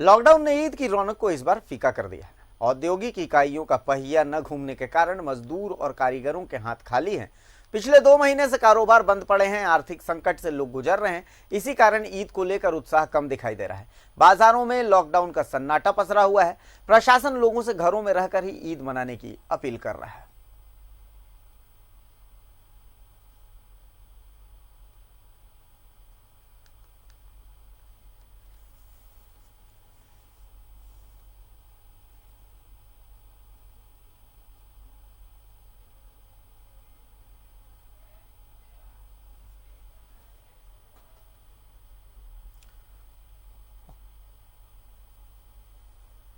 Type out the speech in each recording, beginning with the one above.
Lockdown ने ईद की रौनक को इस बार फीका कर दिया है। औद्योगिक इकाइयों का पहिया न घूमने के कारण मजदूर और कारीगरों के हाथ खाली हैं। पिछले 2 महीने से कारोबार बंद पड़े हैं। आर्थिक संकट से लोग गुजर रहे हैं। इसी कारण ईद को लेकर उत्साह कम दिखाई दे रहा है। बाजारों में लॉकडाउन का सन्नाटा पसरा हुआ है। प्रशासन लोगों से घरों में रहकर ही ईद मनाने की अपील कर रहा है।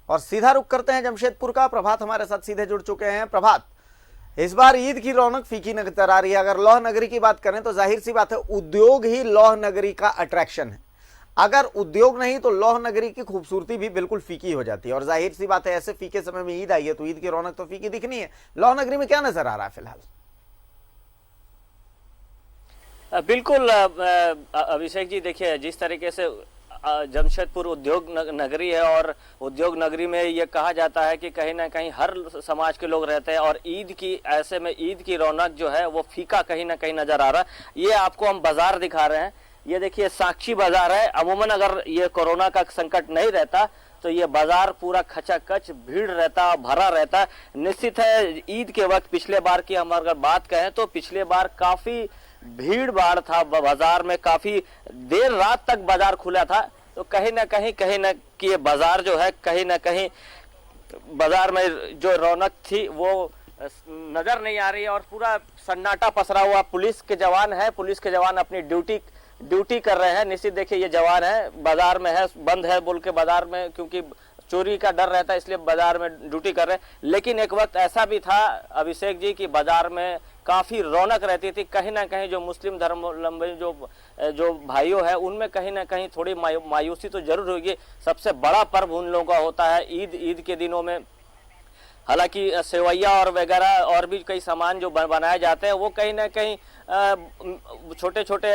और सीधा रुख करते हैं जमशेदपुर का। प्रभात हमारे साथ सीधे जुड़ चुके हैं। प्रभात, इस बार ईद की रौनक फीकी नजर आ रही है। अगर लौह नगरी की बात करें तो जाहिर सी बात है उद्योग ही लौह नगरी का अट्रैक्शन है। अगर उद्योग नहीं तो लौह नगरी की खूबसूरती भी बिल्कुल फीकी हो जाती है। और जाहिर सी बात है ऐसे फीके समय में ईद आई है तो ईद की रौनक तो फीकी दिखनी है। लौह नगरी में क्या नजर आ रहा है फिलहाल? बिल्कुल अभिषेक जी, देखिए जिस तरीके से जमशेदपुर उद्योग नगरी है और उद्योग नगरी में ये कहा जाता है कि कहीं ना कहीं हर समाज के लोग रहते हैं और ईद की ऐसे में ईद की रौनक जो है वो फीका कहीं ना कहीं नजर आ रहा है। ये आपको हम बाजार दिखा रहे हैं। ये देखिए साक्षी बाजार है। अमूमन अगर ये कोरोना का संकट नहीं रहता तो ये बाजार पूरा खचाखच भीड़ रहता, भरा रहता। निश्चित है ईद के वक्त पिछले बार की हम अगर बात कहें तो पिछले बार काफी भीड़ भाड़ था बाजार में, काफी देर रात तक बाजार खुला था। तो कहीं ना कहीं कि ये बाजार जो है कहीं ना कहीं बाजार में जो रौनक थी वो नजर नहीं आ रही है और पूरा सन्नाटा पसरा हुआ। पुलिस के जवान है, पुलिस के जवान अपनी ड्यूटी कर रहे हैं। निश्चित देखिए ये जवान है, बाजार में है, बंद है बोल के बाजार में, क्योंकि चोरी का डर रहता है इसलिए बाजार में ड्यूटी कर रहे हैं। लेकिन एक वक्त ऐसा भी था अभिषेक जी कि बाजार में काफी रौनक रहती थी। कहीं ना कहीं जो मुस्लिम धर्मावलंबी जो भाइयों है उनमें कहीं ना कहीं थोड़ी मायूसी तो जरूर होगी। सबसे बड़ा पर्व उन लोगों का होता है ईद के दिनों में। हालांकि सेवैया और वगैरह और भी कई सामान जो बनाए जाते हैं वो कहीं ना कहीं छोटे छोटे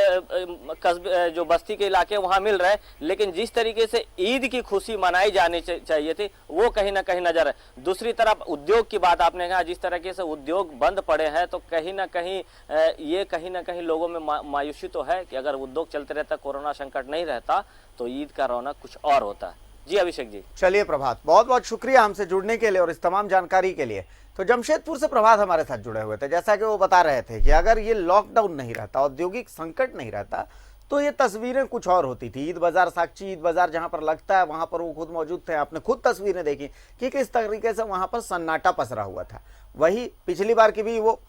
कस्बे जो बस्ती के इलाके वहाँ मिल रहे हैं। लेकिन जिस तरीके से ईद की खुशी मनाई जानी चाहिए थी वो कहीं ना कहीं नजर है। दूसरी तरफ उद्योग की बात आपने कहा, जिस तरीके से उद्योग बंद पड़े हैं तो कहीं ना कहीं लोगों में मायूसी तो है कि अगर उद्योग चलते रहता, कोरोना संकट नहीं रहता तो ईद का रौनक कुछ और होता है। जी अभिषेक जी। चलिए प्रभात, बहुत बहुत शुक्रिया हमसे जुड़ने के लिए और इस तमाम जानकारी के लिए। तो जमशेदपुर से प्रभात हमारे साथ जुड़े हुए थे। जैसा कि वो बता रहे थे कि अगर ये लॉकडाउन नहीं रहता, औद्योगिक संकट नहीं रहता तो ये तस्वीरें कुछ और होती थी। ईद बाजार, साक्षी ईद बाजार जहां पर लगता है वहां पर वो खुद मौजूद थे। आपने खुद तस्वीरें देखी कि किस तरीके से वहां पर सन्नाटा पसरा हुआ था। वही पिछली बार की भी वो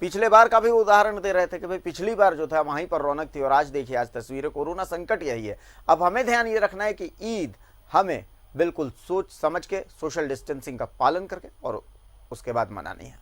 पिछले बार का भी उदाहरण दे रहे थे कि भाई पिछली बार जो था वहीं पर रौनक थी और आज देखिए आज तस्वीरें। कोरोना संकट यही है। अब हमें ध्यान ये रखना है कि ईद हमें बिल्कुल सोच समझ के सोशल डिस्टेंसिंग का पालन करके और उसके बाद मनानी है।